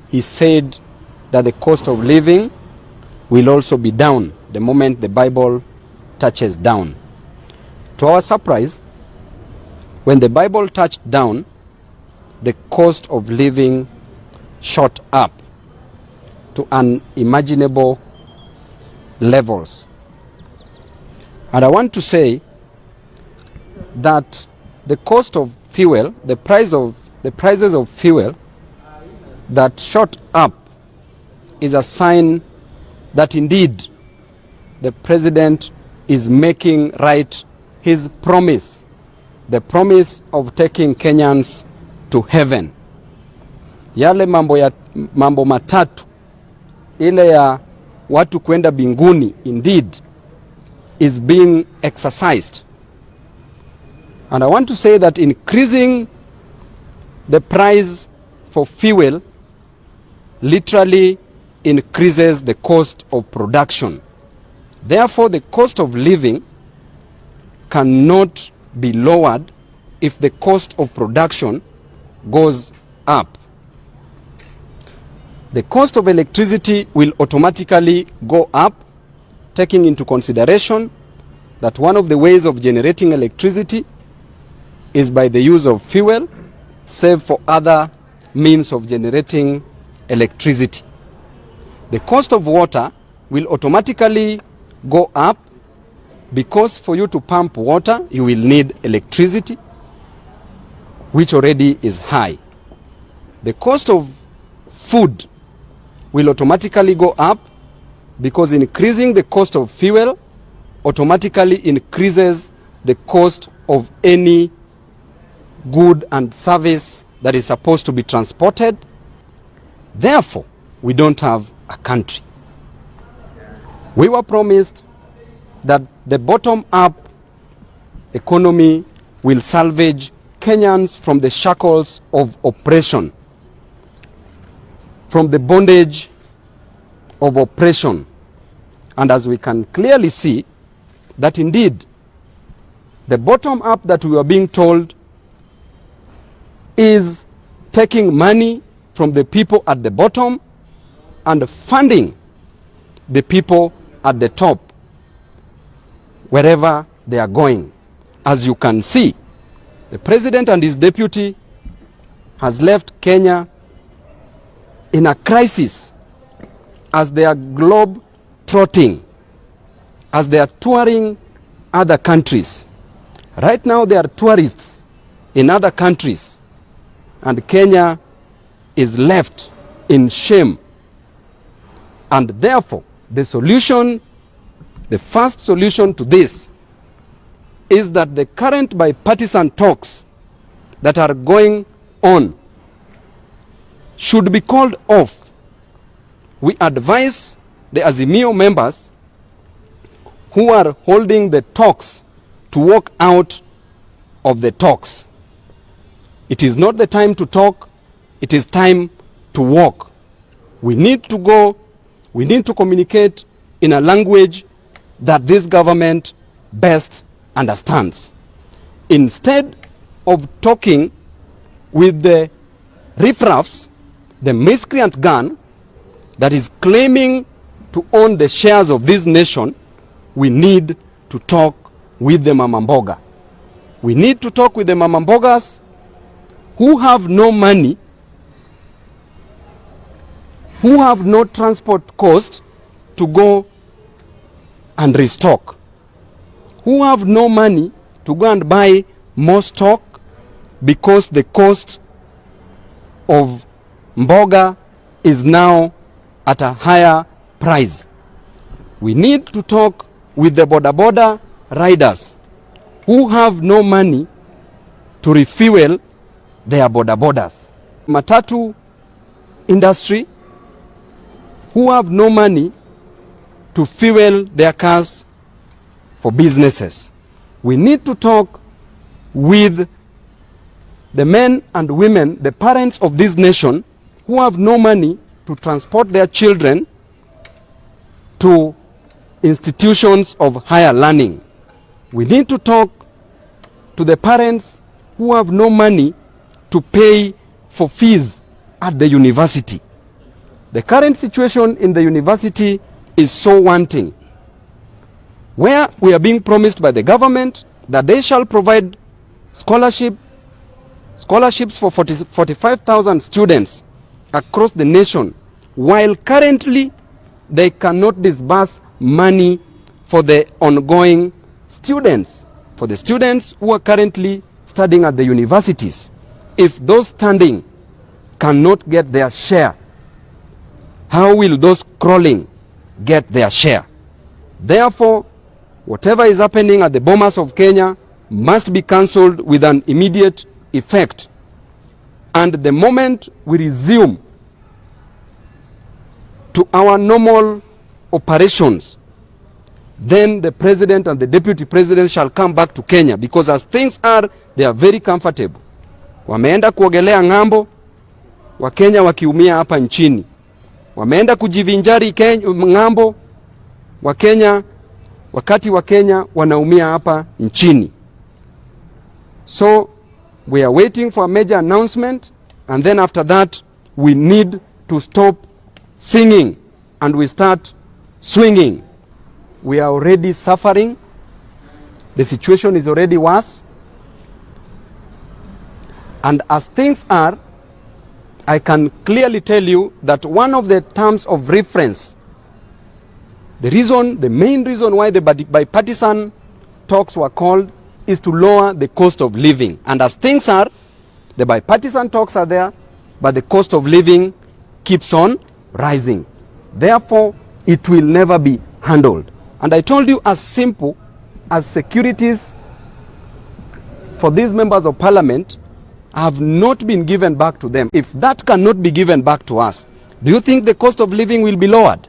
he said that the cost of living will also be down the moment the Bible touches down. To our surprise, when the Bible touched down, the cost of living shot up to unimaginable levels. And I want to say that the cost of fuel, the prices of fuel that shot up is a sign that indeed the president is making right his promise, the promise of taking Kenyans to heaven. Yale mambo matatu, ile ya watu kwenda binguni, indeed is being exercised. And I want to say that increasing the price for fuel literally increases the cost of production. Therefore, the cost of living cannot be lowered if the cost of production goes up. The cost of electricity will automatically go up, taking into consideration that one of the ways of generating electricity is by the use of fuel, save for other means of generating electricity. The cost of water will automatically go up because for you to pump water, you will need electricity, which already is high. The cost of food will automatically go up because increasing the cost of fuel automatically increases the cost of any good and service that is supposed to be transported. Therefore, we don't have a country. We were promised that the bottom-up economy will salvage Kenyans from the shackles of oppression, from the bondage of oppression. And as we can clearly see, that indeed the bottom-up that we are being told is taking money from the people at the bottom and funding the people at the top wherever they are going. As you can see, the president and his deputy has left Kenya in a crisis as they are globe trotting, as they are touring other countries. Right now they are tourists in other countries, and Kenya is left in shame. And therefore, the solution, the first solution to this, is that the current bipartisan talks that are going on should be called off. We advise the Azimio members who are holding the talks to walk out of the talks. It is not the time to talk, it is time to walk. We need to go, we need to communicate in a language that this government best understands. Instead of talking with the riffraffs, the miscreant gang that is claiming to own the shares of this nation, we need to talk with the mamamboga. We need to talk with the mamambogas who have no money, who have no transport cost to go and restock, who have no money to go and buy more stock because the cost of mboga is now at a higher price. We need to talk with the boda riders who have no money to refuel their bodas. Matatu industry who have no money to fuel their cars for businesses. We need to talk with the men and women, the parents of this nation, who have no money to transport their children to institutions of higher learning. We need to talk to the parents who have no money to pay for fees at the university. The current situation in the university is so wanting, where we are being promised by the government that they shall provide scholarships for 45,000 students across the nation, while currently they cannot disburse money for the ongoing students, for the students who are currently studying at the universities. If those standing cannot get their share, how will those crawling get their share? Therefore, whatever is happening at the Bomas of Kenya must be cancelled with an immediate effect. And the moment we resume to our normal operations, then the president and the deputy president shall come back to Kenya, because as things are, they are very comfortable. Wameenda kuogelea ng'ambo, Wakenya wakiumia hapa nchini. Wameenda kujivinjari ng'ambo, Wakenya wakati Wakenya wanaumia hapa nchini. So we are waiting for a major announcement, and then after that we need to stop singing and we start swinging. We are already suffering. The situation is already worse. And as things are, I can clearly tell you that one of the terms of reference, the main reason why the bipartisan talks were called, is to lower the cost of living. And as things are, the bipartisan talks are there, but the cost of living keeps on rising. Therefore, it will never be handled. And I told you, as simple as securities for these members of parliament have not been given back to them. If that cannot be given back to us, do you think the cost of living will be lowered?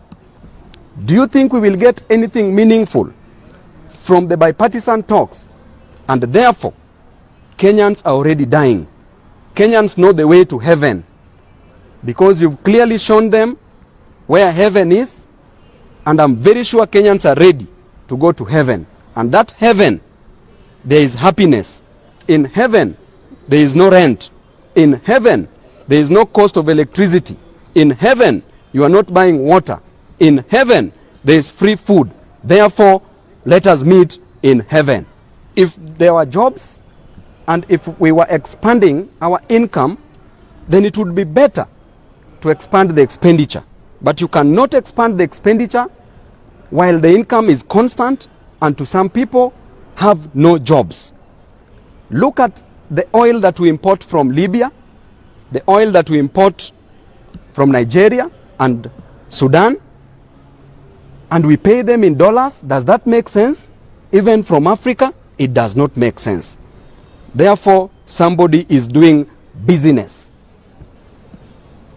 Do you think we will get anything meaningful from the bipartisan talks? And therefore, Kenyans are already dying. Kenyans know the way to heaven, because you've clearly shown them where heaven is, and I'm very sure Kenyans are ready to go to heaven. And that heaven, there is happiness. In heaven, there is no rent. In heaven, there is no cost of electricity. In heaven, you are not buying water. In heaven, there is free food. Therefore, let us meet in heaven. If there were jobs and if we were expanding our income, then it would be better to expand the expenditure. But you cannot expand the expenditure while the income is constant, and to some people have no jobs. Look at the oil that we import from Libya, the oil that we import from Nigeria and Sudan, and we pay them in dollars. Does that make sense? Even from Africa, it does not make sense. Therefore, somebody is doing business.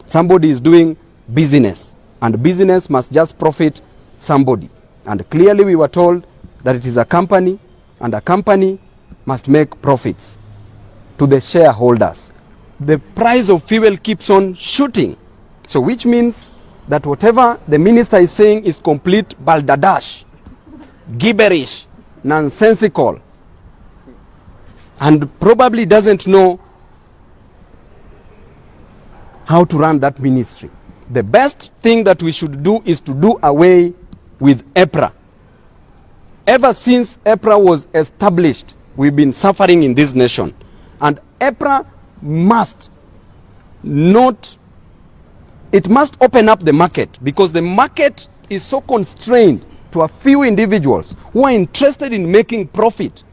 Somebody is doing business, and business must just profit somebody. And clearly we were told that it is a company, and a company must make profits to the shareholders. The price of fuel keeps on shooting, so which means that whatever the minister is saying is complete balderdash, gibberish, nonsensical, and probably doesn't know how to run that ministry. The best thing that we should do is to do away with EPRA. Ever since EPRA was established, we've been suffering in this nation. And EPRA must open up the market, because the market is so constrained to a few individuals who are interested in making profit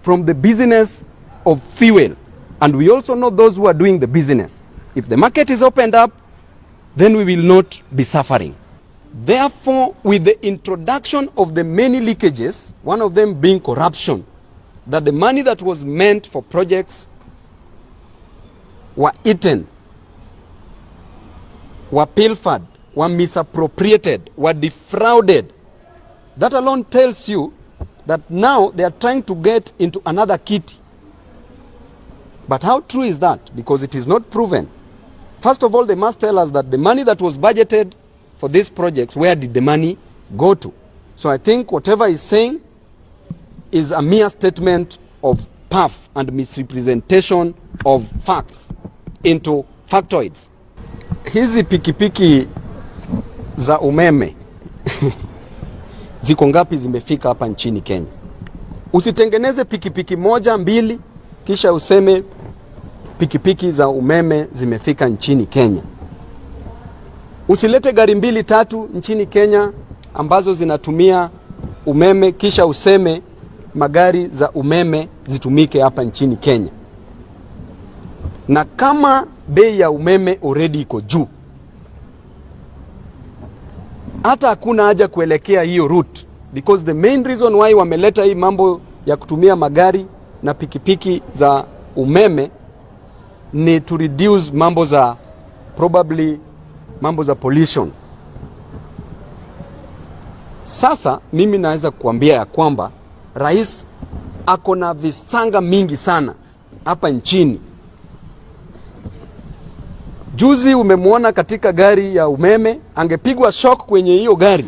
from the business of fuel. And we also know those who are doing the business. If the market is opened up, then we will not be suffering. Therefore, with the introduction of the many leakages, one of them being corruption, that the money that was meant for projects were eaten, were pilfered, were misappropriated, were defrauded. That alone tells you that now they are trying to get into another kitty. But how true is that? Because it is not proven. First of all, they must tell us that the money that was budgeted for these projects, where did the money go to? So I think whatever he's saying is a mere statement of puff and misrepresentation of facts into factoids. Hizi pikipiki za umeme ziko ngapi zimefika hapa nchini Kenya? Usitengeneze pikipiki moja mbili kisha useme pikipiki za umeme zimefika nchini Kenya. Usilete gari mbili tatu nchini Kenya ambazo zinatumia umeme kisha useme magari za umeme zitumike hapa nchini Kenya. Na kama bei ya umeme already iko juu, hata hakuna haja kuelekea hiyo route, because the main reason why wameleta hii mambo ya kutumia magari na pikipiki za umeme ni to reduce mambo za pollution. Sasa mimi naweza kuambia ya kwamba rais ako na visanga mingi sana hapa nchini. Juzi umemwona katika gari ya umeme, angepigwa shock kwenye hiyo gari.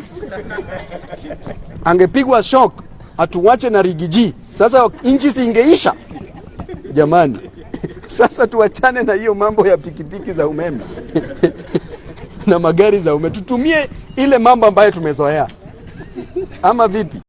Angepigwa shock, atuwache na rigiji. Sasa inchi singeisha. Jamani, sasa tuachane na hiyo mambo ya pikipiki za umeme na magari za umeme. Tutumie ile mambo ambayo tumezoea. Ama vipi?